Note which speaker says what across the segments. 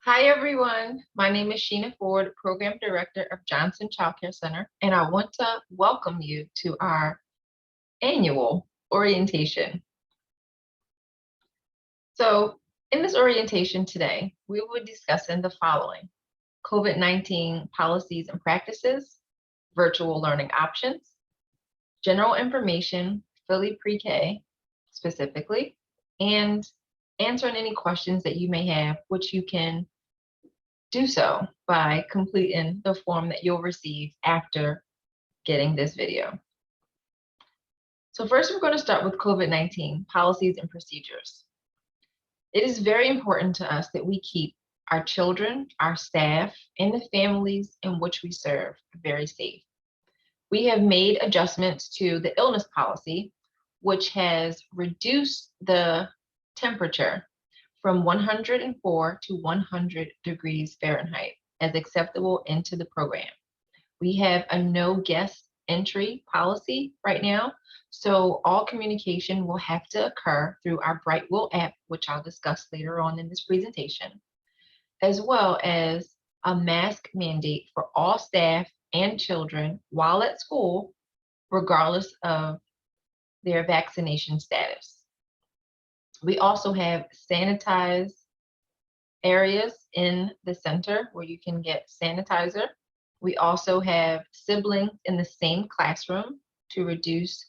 Speaker 1: Hi, everyone. My name is Sheena Ford, Program Director of Johnson Childcare Center, and I want to welcome you to our annual orientation. So, in this orientation today, we will be discussing the following: COVID-19 policies and practices, virtual learning options, general information, Philly Pre-K specifically, and answering any questions that you may have, which you can do so by completing the form that you'll receive after getting this video. So first, we're going to start with COVID-19 policies and procedures. It is very important to us that we keep our children, our staff, and the families in which we serve very safe. We have made adjustments to the illness policy, which has reduced the temperature from 104 to 100 degrees Fahrenheit as acceptable into the program. We have a no guest entry policy right now, so all communication will have to occur through our Brightwell app, which I'll discuss later on in this presentation, as well as a mask mandate for all staff and children while at school, regardless of their vaccination status. We also have sanitized areas in the center where you can get sanitizer. We also have siblings in the same classroom to reduce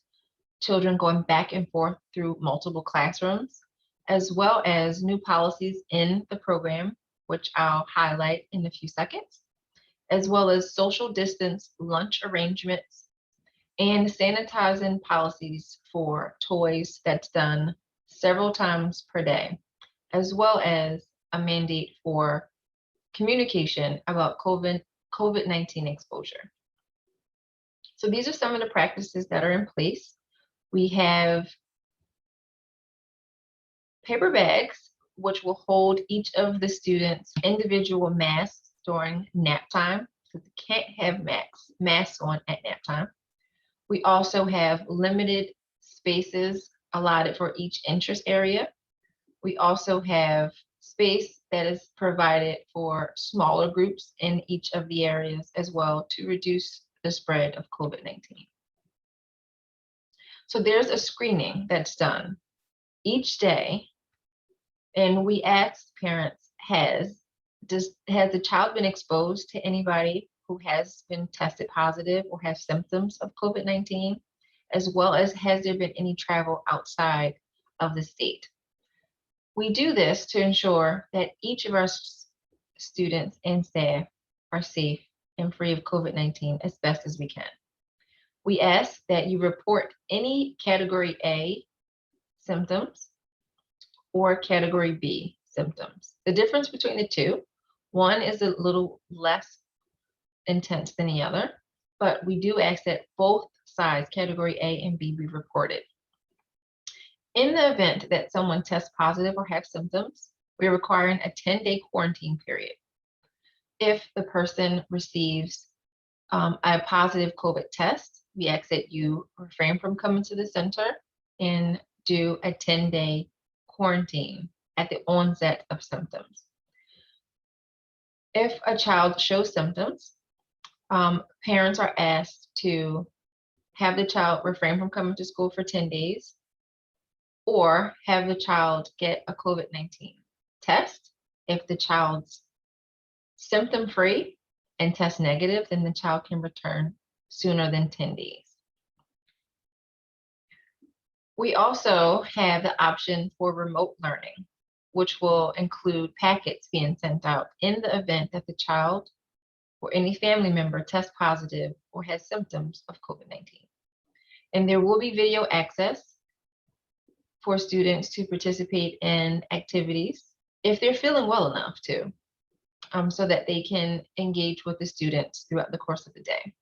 Speaker 1: children going back and forth through multiple classrooms, as well as new policies in the program, which I'll highlight in a few seconds, as well as social distance lunch arrangements and sanitizing policies for toys that's done several times per day, as well as a mandate for communication about COVID-19 exposure. So these are some of the practices that are in place. We have paper bags, which will hold each of the students' individual masks during nap time, because they can't have masks on at nap time. We also have limited spaces allotted for each interest area. We also have space that is provided for smaller groups in each of the areas as well to reduce the spread of COVID-19. So there's a screening that's done each day, and we ask parents, has the child been exposed to anybody who has been tested positive or has symptoms of COVID-19, as well as has there been any travel outside of the state? We do this to ensure that each of our students and staff are safe and free of COVID-19 as best as we can. We ask that you report any Category A symptoms or Category B symptoms. The difference between the two, one is a little less intense than the other, but we do ask that both sides, Category A and B, be reported. In the event that someone tests positive or has symptoms, we're requiring a 10-day quarantine period. If the person receives a positive COVID test, we ask that you refrain from coming to the center and do a 10-day quarantine at the onset of symptoms. If a child shows symptoms, parents are asked to have the child refrain from coming to school for 10 days or have the child get a COVID-19 test. If the child's symptom-free and test negative, then the child can return sooner than 10 days. We also have the option for remote learning, which will include packets being sent out in the event that the child or any family member tests positive or has symptoms of COVID-19. And there will be video access for students to participate in activities if they're feeling well enough to, so that they can engage with the students throughout the course of the day.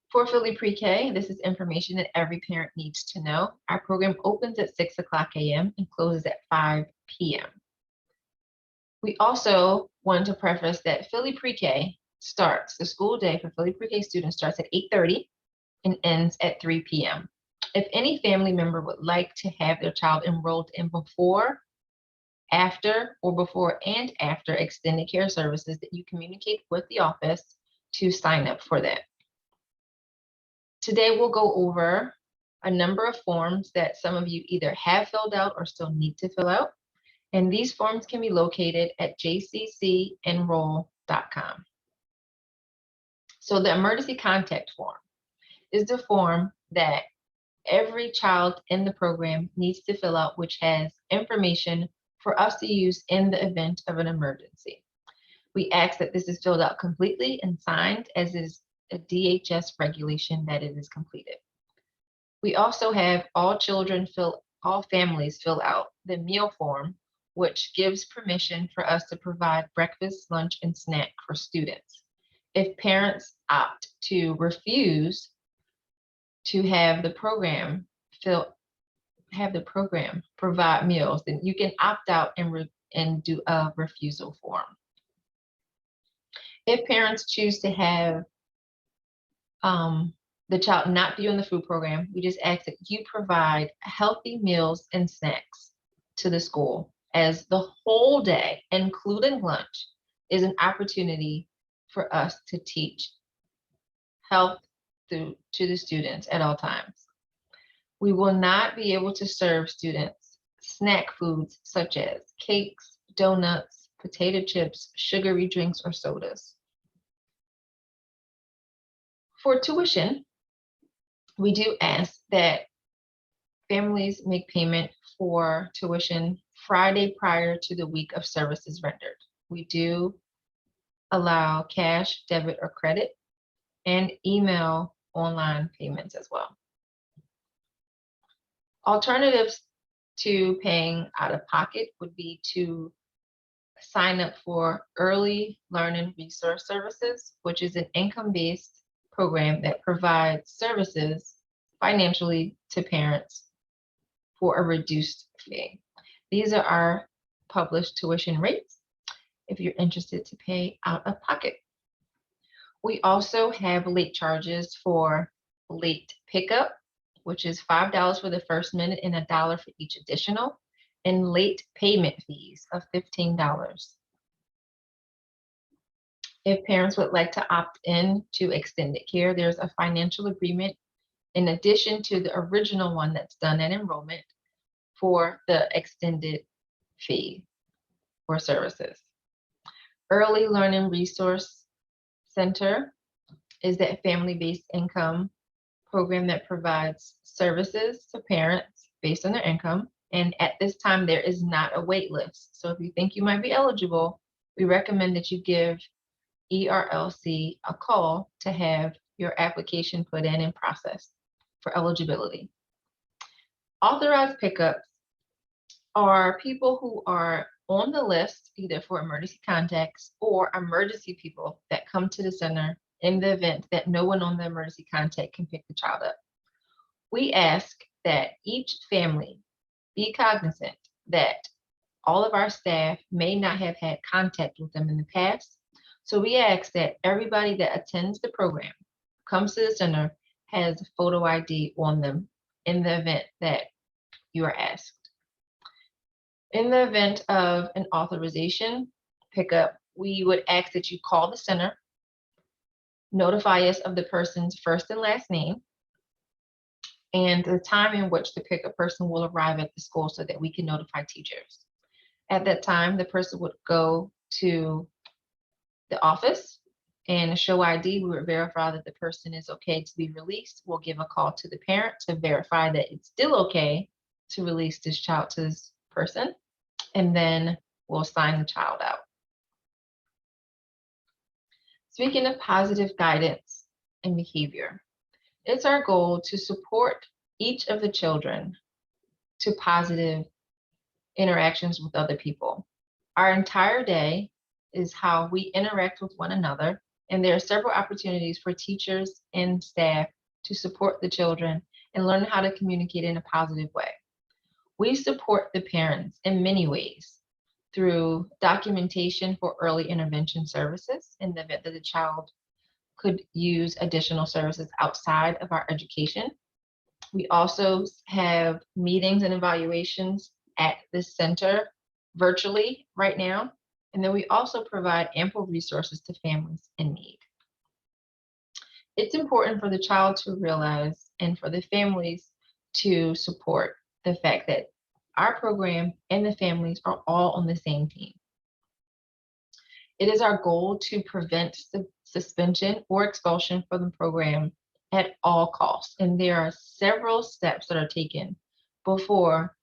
Speaker 1: For Philly Pre-K, this is information that every parent needs to know. Our program opens at 6 o'clock a.m. and closes at 5 p.m. We also want to preface that Philly Pre-K starts, the school day for Philly Pre-K students starts at 8:30 and ends at 3 p.m. If any family member would like to have their child enrolled in before after or before and after extended care services that you communicate with the office to sign up for that. Today, we'll go over a number of forms that some of you either have filled out or still need to fill out. And these forms can be located at jccenroll.com. So the emergency contact form is the form that every child in the program needs to fill out, which has information for us to use in the event of an emergency. We ask that this is filled out completely and signed, as is a DHS regulation that it is completed. We also have all families fill out the meal form, which gives permission for us to provide breakfast, lunch, and snack for students. If parents opt to refuse to have the program provide meals, then you can opt out and do a refusal form. If parents choose to have the child not be on the food program, we just ask that you provide healthy meals and snacks to the school, as the whole day, including lunch, is an opportunity for us to teach health to the students at all times. We will not be able to serve students snack foods such as cakes, donuts, potato chips, sugary drinks, or sodas. For tuition, we do ask that families make payment for tuition Friday prior to the week of services rendered. We do allow cash, debit, or credit, and email online payments as well. Alternatives to paying out of pocket would be to sign up for Early Learning Resource Services, which is an income-based program that provides services financially to parents for a reduced fee. These are our published tuition rates if you're interested to pay out of pocket. We also have late charges for late pickup, which is $5 for the first minute and $1 for each additional, and late payment fees of $15. If parents would like to opt in to extended care, there's a financial agreement in addition to the original one that's done at enrollment for the extended fee for services. Early Learning Resource Center is that family-based income program that provides services to parents based on their income. And at this time, there is not a wait list. So if you think you might be eligible, we recommend that you give ERLC a call to have your application put in and processed for eligibility. Authorized pickups are people who are on the list either for emergency contacts or emergency people that come to the center in the event that no one on the emergency contact can pick the child up. We ask that each family be cognizant that all of our staff may not have had contact with them in the past. So we ask that everybody that attends the program, comes to the center, has photo ID on them in the event that you are asked. In the event of an authorization pickup, we would ask that you call the center, notify us of the person's first and last name, and the time in which the pickup person will arrive at the school so that we can notify teachers. At that time, the person would go to the office and show ID. We would verify that the person is okay to be released. We'll give a call to the parent to verify that it's still okay to release this child to this person, and then we'll sign the child out. Speaking of positive guidance and behavior, it's our goal to support each of the children to positive interactions with other people. Our entire day is how we interact with one another, and there are several opportunities for teachers and staff to support the children and learn how to communicate in a positive way. We support the parents in many ways through documentation for early intervention services in the event that the child could use additional services outside of our education. We also have meetings and evaluations at the center virtually right now. And then we also provide ample resources to families in need. It's important for the child to realize and for the families to support the fact that our program and the families are all on the same team. It is our goal to prevent suspension or expulsion from the program at all costs. And there are several steps that are taken before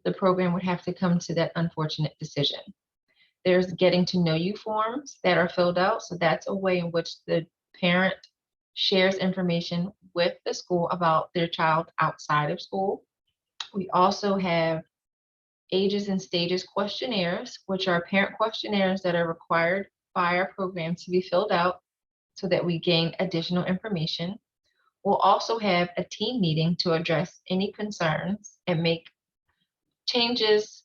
Speaker 1: the program would have to come to that unfortunate decision. There's getting to know you forms that are filled out. So that's a way in which the parent shares information with the school about their child outside of school. We also have ages and stages questionnaires, which are parent questionnaires that are required by our program to be filled out so that we gain additional information. We'll also have a team meeting to address any concerns and make changes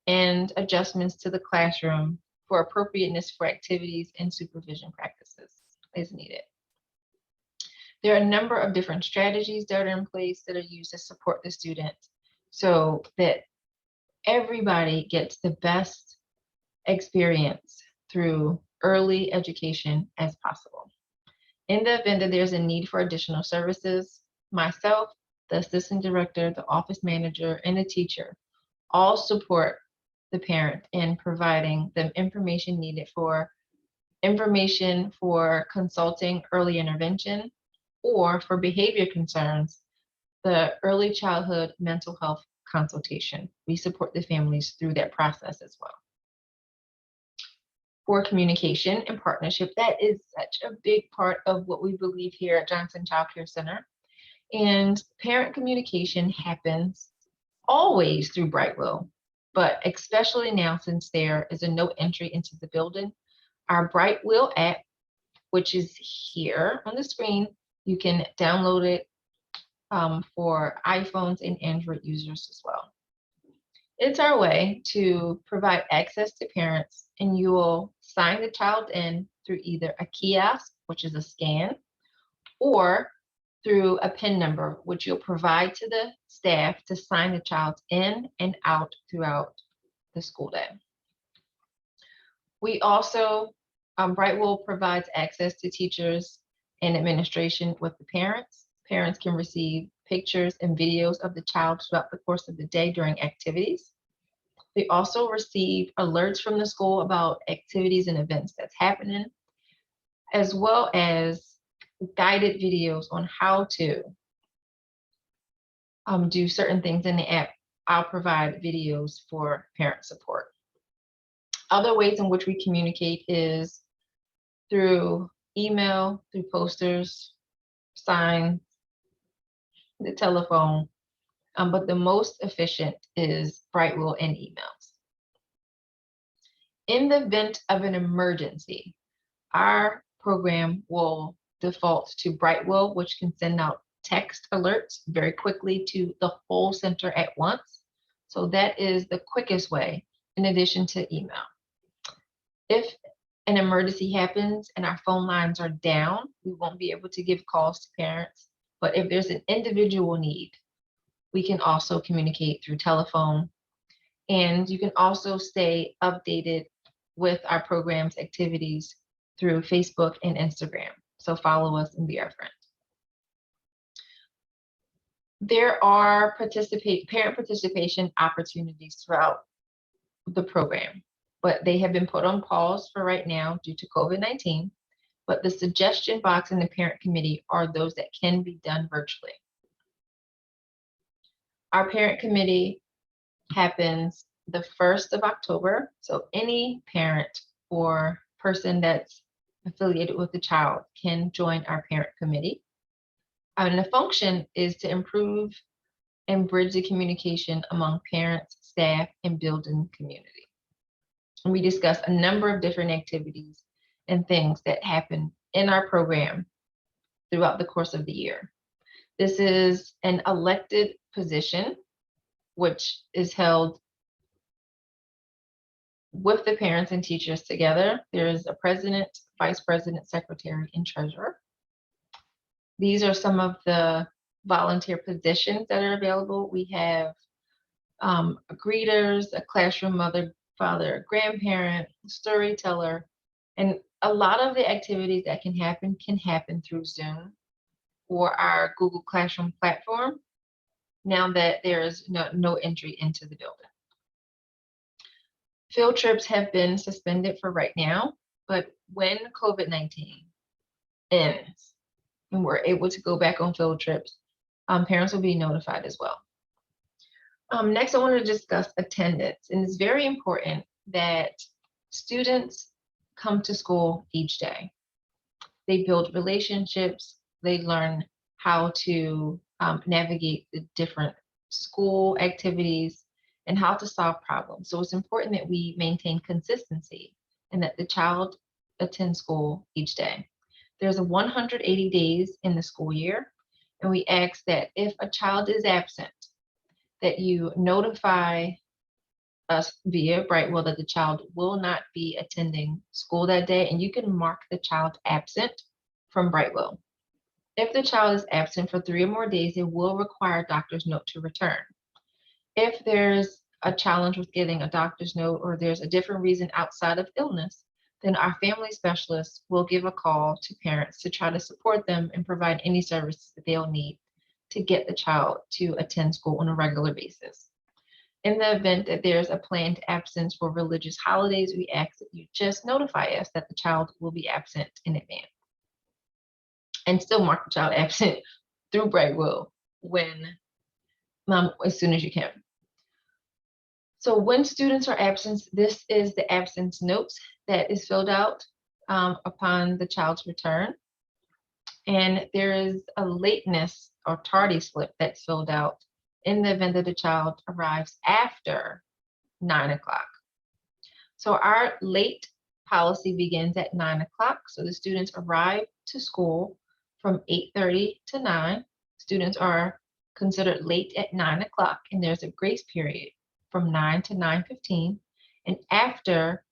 Speaker 1: and adjustments to the classroom for appropriateness for activities and supervision practices as needed. There are a number of different strategies that are in place that are used to support the student so that everybody gets the best experience through early education as possible. In the event that there's a need for additional services, myself, the assistant director, the office manager, and the teacher all support the parent in providing them information needed for consulting early intervention, or for behavior concerns, the early childhood mental health consultation. We support the families through that process as well. For communication and partnership, that is such a big part of what we believe here at Johnson Childcare Center. And parent communication happens always through Brightwell, but especially now since there is a no entry into the building. Our Brightwell app, which is here on the screen, you can download it for iPhones and Android users as well. It's our way to provide access to parents, and you will sign the child in through either a kiosk, which is a scan, or through a PIN number, which you'll provide to the staff to sign the child in and out throughout the school day. We also, Brightwell provides access to teachers and administration with the parents. Parents can receive pictures and videos of the child throughout the course of the day during activities. They also receive alerts from the school about activities and events that's happening, as well as guided videos on how to do certain things in the app. I'll provide videos for parent support. Other ways in which we communicate is through email, through posters, signs, the telephone, but the most efficient is Brightwell and emails. In the event of an emergency, our program will default to Brightwell, which can send out text alerts very quickly to the whole center at once. So that is the quickest way, in addition to email. If an emergency happens and our phone lines are down, we won't be able to give calls to parents. But if there's an individual need, we can also communicate through telephone. And you can also stay updated with our program's activities through Facebook and Instagram. So follow us and be our friend. There are parent participation opportunities throughout the program, but they have been put on pause for right now due to COVID-19. But the suggestion box in the parent committee are those that can be done virtually. Our parent committee happens the 1st of October. So any parent or person that's affiliated with the child can join our parent committee. And the function is to improve and bridge the communication among parents, staff, and building community. And we discuss a number of different activities and things that happen in our program throughout the course of the year. This is an elected position, which is held with the parents and teachers together. There is a president, vice president, secretary, and treasurer. These are some of the volunteer positions that are available. We have greeters, a classroom mother, father, grandparent, storyteller, and a lot of the activities that can happen through Zoom or our Google Classroom platform now that there is no entry into the building. Field trips have been suspended for right now, but when COVID-19 ends and we're able to go back on field trips, parents will be notified as well. Next, I want to discuss attendance, and it's very important that students come to school each day. They build relationships, they learn how to navigate the different school activities and how to solve problems. So it's important that we maintain consistency and that the child attends school each day. There's a 180 days in the school year, and we ask that if a child is absent, that you notify us via Brightwell that the child will not be attending school that day, and you can mark the child absent from Brightwell. If the child is absent for 3 or more days, it will require a doctor's note to return. If there's a challenge with getting a doctor's note or there's a different reason outside of illness, then our family specialists will give a call to parents to try to support them and provide any services that they'll need to get the child to attend school on a regular basis. In the event that there's a planned absence for religious holidays, we ask that you just notify us that the child will be absent in advance. And still mark the child absent through Brightwell as soon as you can. So when students are absent, this is the absence note that is filled out upon the child's return. And there is a lateness or tardy slip that's filled out in the event that the child arrives after 9 o'clock. So our late policy begins at 9 o'clock. So the students arrive to school from 8:30 to 9. Students are considered late at 9 o'clock, and there's a grace period from 9 to 9:15. And after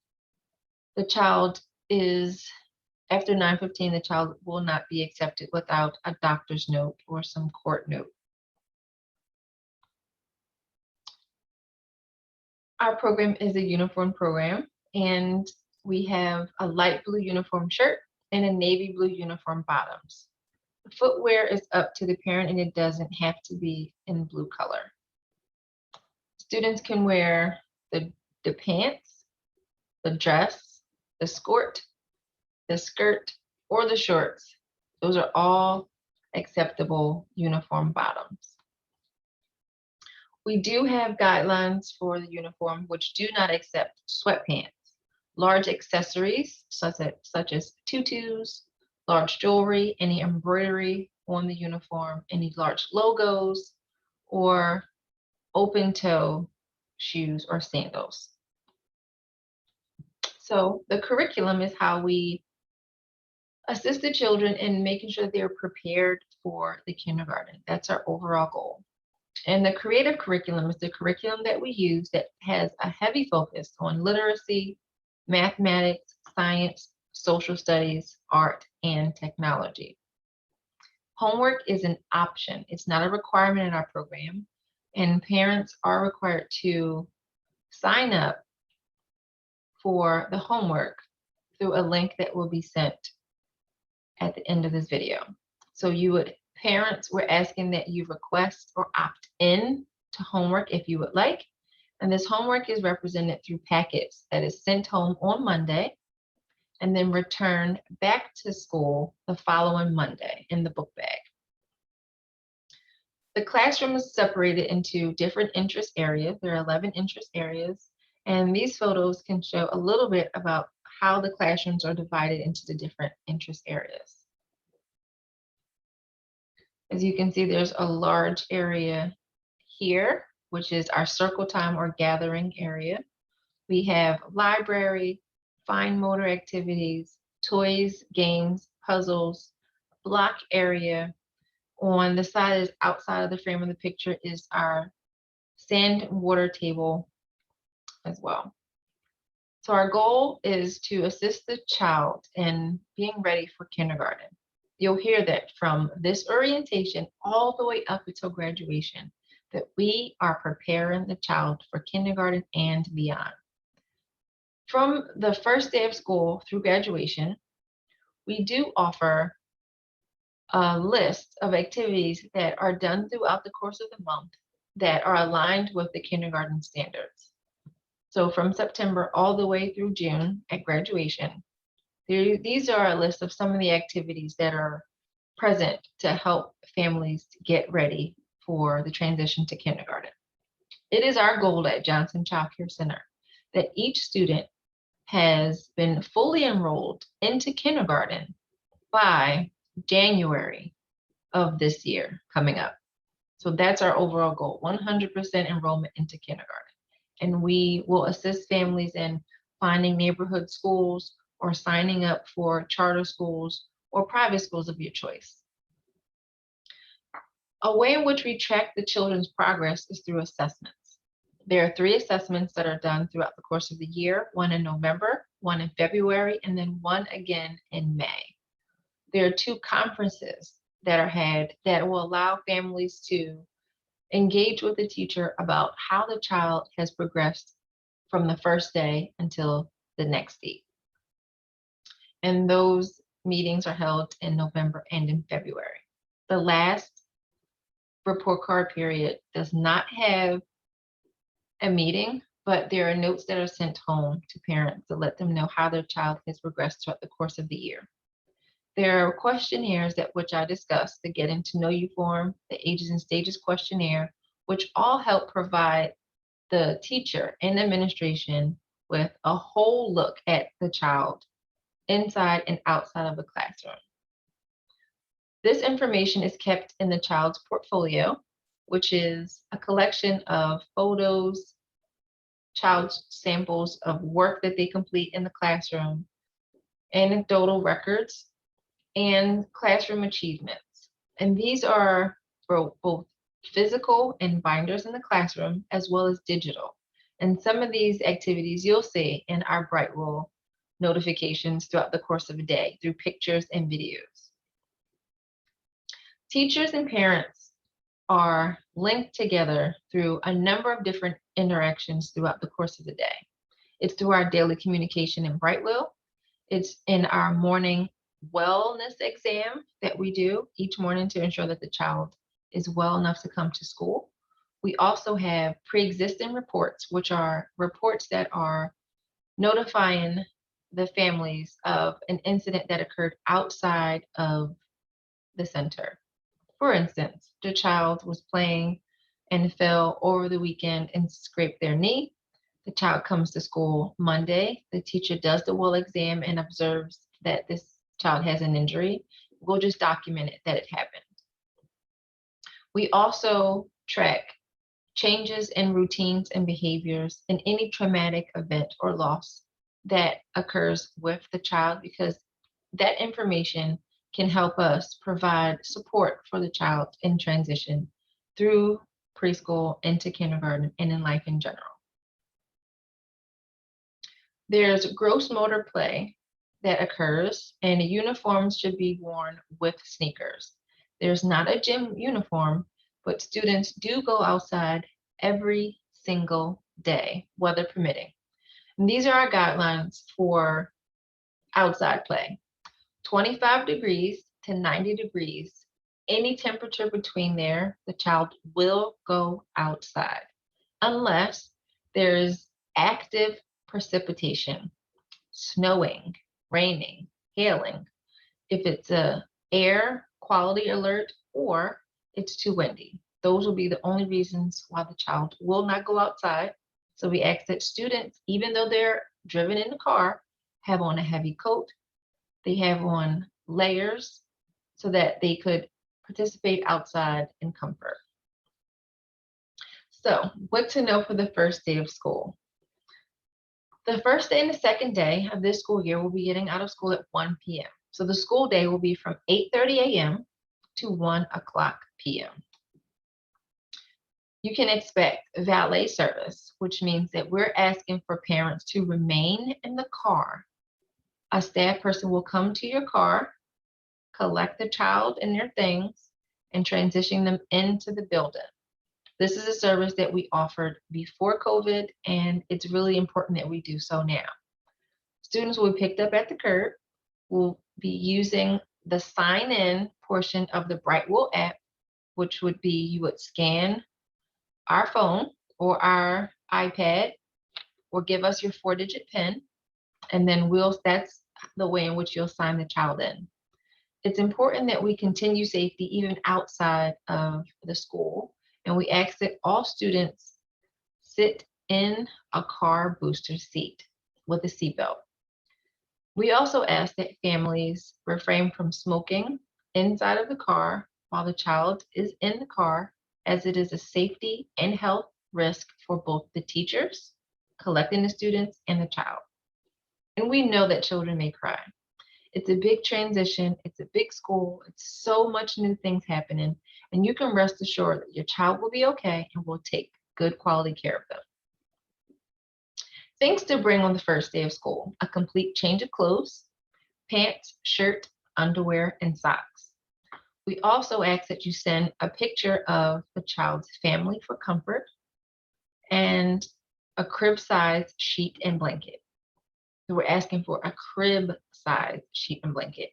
Speaker 1: 9:15, the child will not be accepted without a doctor's note or some court note. Our program is a uniform program, and we have a light blue uniform shirt and a navy blue uniform bottoms. The footwear is up to the parent, and it doesn't have to be in blue color. Students can wear the pants, the dress, the skirt, or the shorts. Those are all acceptable uniform bottoms. We do have guidelines for the uniform which do not accept sweatpants, large accessories such as tutus, large jewelry, any embroidery on the uniform, any large logos, or open toe shoes or sandals. So the curriculum is how we assist the children in making sure they're prepared for the kindergarten. That's our overall goal. And the creative curriculum is the curriculum that we use that has a heavy focus on literacy, mathematics, science, social studies, art, and technology. Homework is an option. It's not a requirement in our program, and parents are required to sign up for the homework through a link that will be sent at the end of this video. So parents, we're asking that you request or opt in to homework if you would like. And this homework is represented through packets that is sent home on Monday and then returned back to school the following Monday in the book bag. The classroom is separated into different interest areas. There are 11 interest areas, and these photos can show a little bit about how the classrooms are divided into the different interest areas. As you can see, there's a large area here, which is our circle time or gathering area. We have library, fine motor activities, toys, games, puzzles, block area. On the side is outside of the frame of the picture is our sand and water table as well. So our goal is to assist the child in being ready for kindergarten. You'll hear that from this orientation all the way up until graduation, that we are preparing the child for kindergarten and beyond. From the first day of school through graduation, we do offer a list of activities that are done throughout the course of the month that are aligned with the kindergarten standards. So from September all the way through June at graduation, these are a list of some of the activities that are present to help families get ready for the transition to kindergarten. It is our goal at Johnson Childcare Center that each student has been fully enrolled into kindergarten by January of this year coming up. So that's our overall goal, 100% enrollment into kindergarten. And we will assist families in finding neighborhood schools or signing up for charter schools or private schools of your choice. A way in which we track the children's progress is through assessments. There are 3 assessments that are done throughout the course of the year, one in November, one in February, and then one again in May. There are 2 conferences that are had that will allow families to engage with the teacher about how the child has progressed from the first day until the next date. And those meetings are held in November and in February. The last report card period does not have a meeting, but there are notes that are sent home to parents to let them know how their child has progressed throughout the course of the year. There are questionnaires that which I discussed, the Getting to Know You form, the Ages and Stages questionnaire, which all help provide the teacher and administration with a whole look at the child inside and outside of the classroom. This information is kept in the child's portfolio, which is a collection of photos, child's samples of work that they complete in the classroom, anecdotal records, and classroom achievements. And these are for both physical and binders in the classroom, as well as digital. And some of these activities you'll see in our Brightwell notifications throughout the course of a day through pictures and videos. Teachers and parents are linked together through a number of different interactions throughout the course of the day. It's through our daily communication in Brightwell. It's in our morning wellness exam that we do each morning to ensure that the child is well enough to come to school. We also have pre-existing reports, which are reports that are notifying the families of an incident that occurred outside of the center. For instance, the child was playing and fell over the weekend and scraped their knee. The child comes to school Monday. The teacher does the well exam and observes that this child has an injury. We'll just document it that it happened. We also track changes in routines and behaviors in any traumatic event or loss that occurs with the child, because that information can help us provide support for the child in transition through preschool into kindergarten and in life in general. There's gross motor play that occurs, and uniforms should be worn with sneakers. There's not a gym uniform, but students do go outside every single day, weather permitting. And these are our guidelines for outside play. 25 degrees to 90 degrees, any temperature between there, the child will go outside unless there is active precipitation, snowing, raining, hailing, if it's a air quality alert or it's too windy. Those will be the only reasons why the child will not go outside. So we ask that students, even though they're driven in the car, have on a heavy coat. They have on layers so that they could participate outside in comfort. So what to know for the first day of school? The first day and the second day of this school year will be getting out of school at 1 p.m. So the school day will be from 8:30 a.m. to 1 o'clock p.m. You can expect valet service, which means that we're asking for parents to remain in the car. A staff person will come to your car, collect the child and their things, and transition them into the building. This is a service that we offered before COVID, and it's really important that we do so now. Students will be picked up at the curb. We'll be using the sign-in portion of the Brightwell app, which would be you would scan our phone or our iPad or give us your 4-digit PIN, and then that's the way in which you'll sign the child in. It's important that we continue safety even outside of the school, and we ask that all students sit in a car booster seat with a seatbelt. We also ask that families refrain from smoking inside of the car while the child is in the car, as it is a safety and health risk for both the teachers collecting the students and the child. And we know that children may cry. It's a big transition. It's a big school. It's so much new things happening. And you can rest assured that your child will be okay and we'll take good quality care of them. Things to bring on the first day of school: a complete change of clothes, pants, shirt, underwear, and socks. We also ask that you send a picture of the child's family for comfort and a crib-size sheet and blanket. So we're asking for a crib-size sheet and blanket.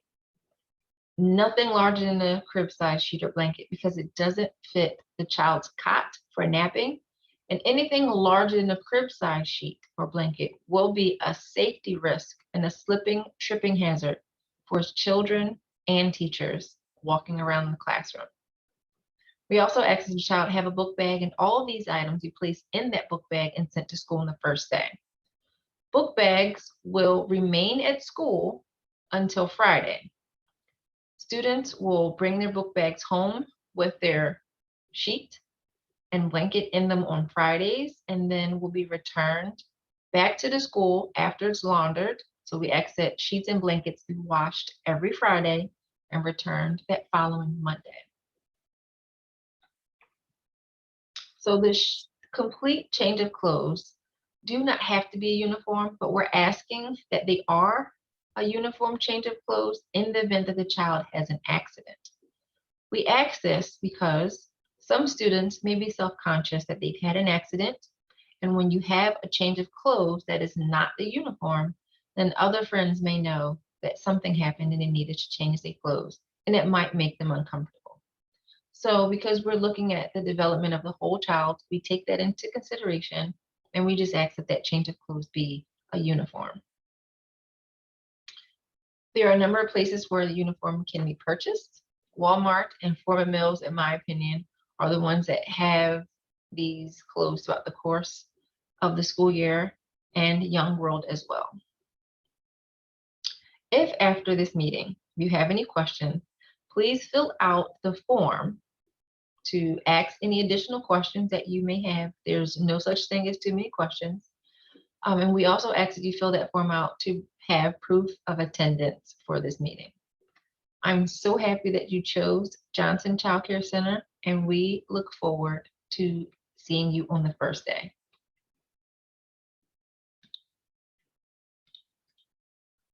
Speaker 1: Nothing larger than a crib-size sheet or blanket because it doesn't fit the child's cot for napping. And anything larger than a crib-size sheet or blanket will be a safety risk and a slipping, tripping hazard for children and teachers walking around the classroom. We also ask that the child have a book bag, and all of these items you place in that book bag and sent to school on the first day. Book bags will remain at school until Friday. Students will bring their book bags home with their sheet and blanket in them on Fridays, and then will be returned back to the school after it's laundered. So we ask that sheets and blankets be washed every Friday and returned that following Monday. So the complete change of clothes do not have to be a uniform, but we're asking that they are a uniform change of clothes in the event that the child has an accident. We ask this because some students may be self-conscious that they've had an accident, and when you have a change of clothes that is not the uniform, then other friends may know that something happened and they needed to change their clothes, and it might make them uncomfortable. So because we're looking at the development of the whole child, we take that into consideration, and we just ask that that change of clothes be a uniform. There are a number of places where the uniform can be purchased. Walmart and Foreman Mills, in my opinion, are the ones that have these clothes throughout the course of the school year, and Young World as well. If after this meeting you have any questions, please fill out the form to ask any additional questions that you may have. There's no such thing as too many questions. And we also ask that you fill that form out to have proof of attendance for this meeting. I'm so happy that you chose Johnson Childcare Center, and we look forward to seeing you on the first day.